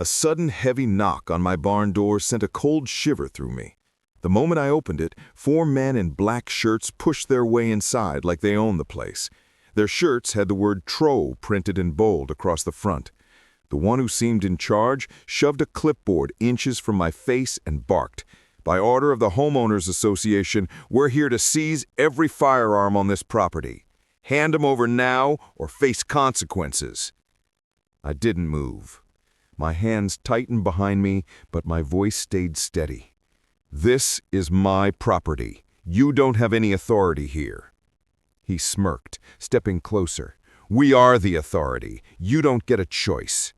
A sudden heavy knock on my barn door sent a cold shiver through me. The moment I opened it, 4 men in black shirts pushed their way inside like they owned the place. Their shirts had the word TRO printed in bold across the front. The one who seemed in charge shoved a clipboard inches from my face and barked, "By order of the Homeowners Association, we're here to seize every firearm on this property. Hand them over now or face consequences." I didn't move. My hands tightened behind me, but my voice stayed steady. "This is my property. You don't have any authority here." He smirked, stepping closer. "We are the authority. You don't get a choice."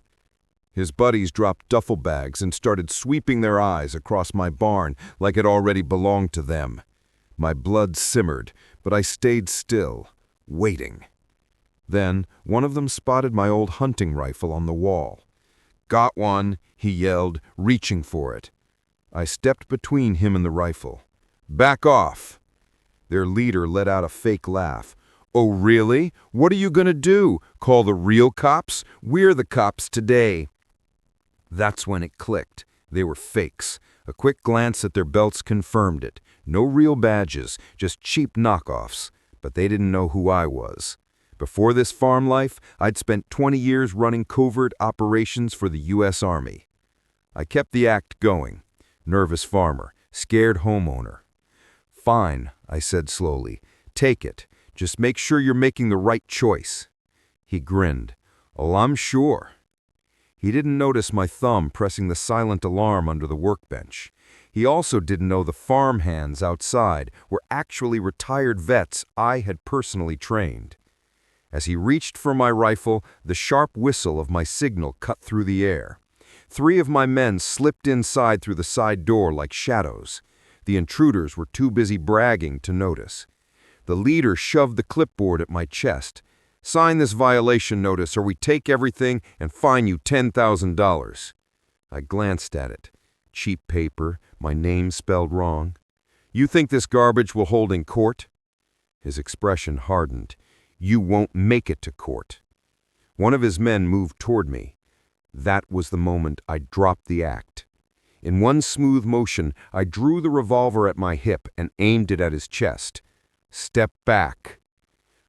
His buddies dropped duffel bags and started sweeping their eyes across my barn like it already belonged to them. My blood simmered, but I stayed still, waiting. Then one of them spotted my old hunting rifle on the wall. "Got one," he yelled, reaching for it. I stepped between him and the rifle. "Back off." Their leader let out a fake laugh. "Oh, really? What are you gonna do? Call the real cops? We're the cops today." That's when it clicked. They were fakes. A quick glance at their belts confirmed it. No real badges, just cheap knockoffs. But they didn't know who I was. Before this farm life, I'd spent 20 years running covert operations for the U.S. Army. I kept the act going. Nervous farmer, scared homeowner. "Fine," I said slowly. "Take it. Just make sure you're making the right choice." He grinned. "Oh, I'm sure." He didn't notice my thumb pressing the silent alarm under the workbench. He also didn't know the farm hands outside were actually retired vets I had personally trained. As he reached for my rifle, the sharp whistle of my signal cut through the air. 3 of my men slipped inside through the side door like shadows. The intruders were too busy bragging to notice. The leader shoved the clipboard at my chest. "Sign this violation notice or we take everything and fine you $10,000. I glanced at it. Cheap paper, my name spelled wrong. "You think this garbage will hold in court?" His expression hardened. "You won't make it to court." One of his men moved toward me. That was the moment I dropped the act. In one smooth motion, I drew the revolver at my hip and aimed it at his chest. "Step back."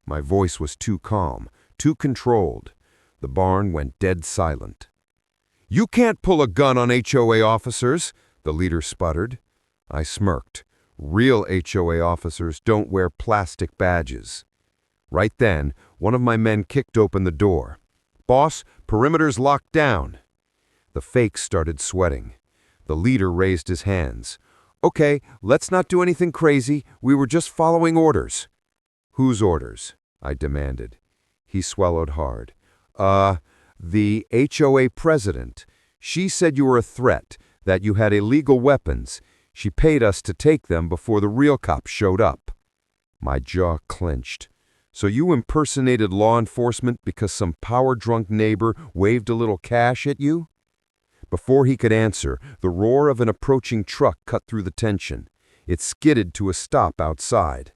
My voice was too calm, too controlled. The barn went dead silent. "You can't pull a gun on HOA officers," the leader sputtered. I smirked. "Real HOA officers don't wear plastic badges." Right then, one of my men kicked open the door. "Boss, perimeter's locked down." The fakes started sweating. The leader raised his hands. "Okay, let's not do anything crazy. We were just following orders." "Whose orders?" I demanded. He swallowed hard. The HOA president. She said you were a threat, that you had illegal weapons. She paid us to take them before the real cops showed up." My jaw clenched. "So you impersonated law enforcement because some power-drunk neighbor waved a little cash at you?" Before he could answer, the roar of an approaching truck cut through the tension. It skidded to a stop outside.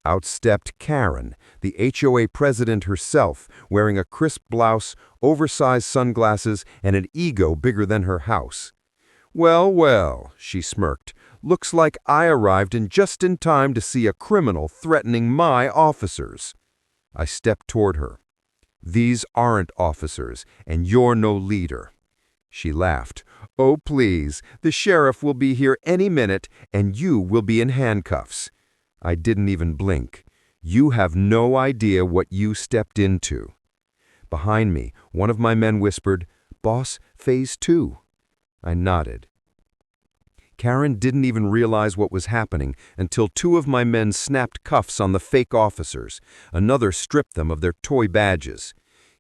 Out stepped Karen, the HOA president herself, wearing a crisp blouse, oversized sunglasses, and an ego bigger than her house. "Well, well," she smirked, "looks like I arrived just in time to see a criminal threatening my officers." I stepped toward her. "These aren't officers, and you're no leader." She laughed. "Oh, please, the sheriff will be here any minute, and you will be in handcuffs." I didn't even blink. "You have no idea what you stepped into." Behind me, one of my men whispered, "Boss, phase 2." I nodded. Karen didn't even realize what was happening until 2 of my men snapped cuffs on the fake officers. Another stripped them of their toy badges.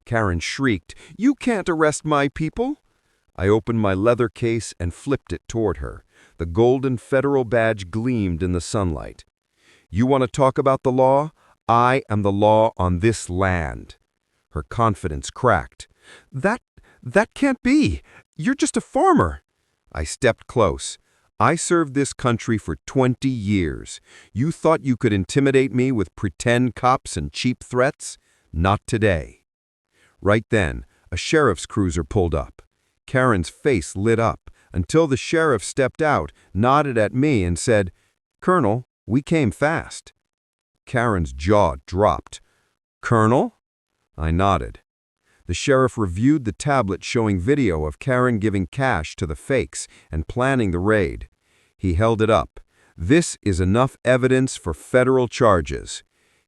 Karen shrieked, "You can't arrest my people!" I opened my leather case and flipped it toward her. The golden federal badge gleamed in the sunlight. "You want to talk about the law? I am the law on this land." Her confidence cracked. That can't be. You're just a farmer." I stepped close. "I served this country for 20 years. You thought you could intimidate me with pretend cops and cheap threats? Not today." Right then, a sheriff's cruiser pulled up. Karen's face lit up until the sheriff stepped out, nodded at me, and said, "Colonel, we came fast." Karen's jaw dropped. "Colonel?" I nodded. The sheriff reviewed the tablet showing video of Karen giving cash to the fakes and planning the raid. He held it up. "This is enough evidence for federal charges."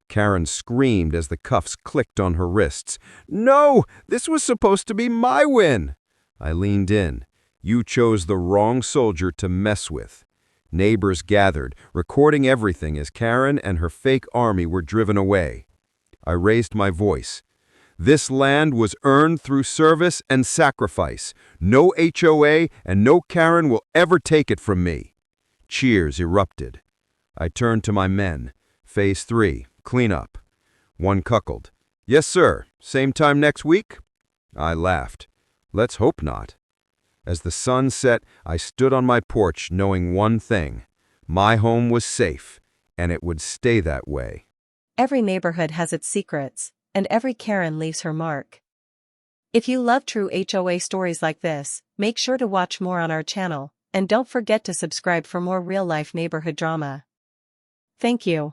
Karen screamed as the cuffs clicked on her wrists. "No! This was supposed to be my win!" I leaned in. "You chose the wrong soldier to mess with." Neighbors gathered, recording everything as Karen and her fake army were driven away. I raised my voice. "This land was earned through service and sacrifice. No HOA and no Karen will ever take it from me." Cheers erupted. I turned to my men. Phase 3, cleanup. One cuckolded. "Yes, sir. Same time next week?" I laughed. "Let's hope not." As the sun set, I stood on my porch knowing one thing. My home was safe, and it would stay that way. Every neighborhood has its secrets, and every Karen leaves her mark. If you love true HOA stories like this, make sure to watch more on our channel, and don't forget to subscribe for more real-life neighborhood drama. Thank you.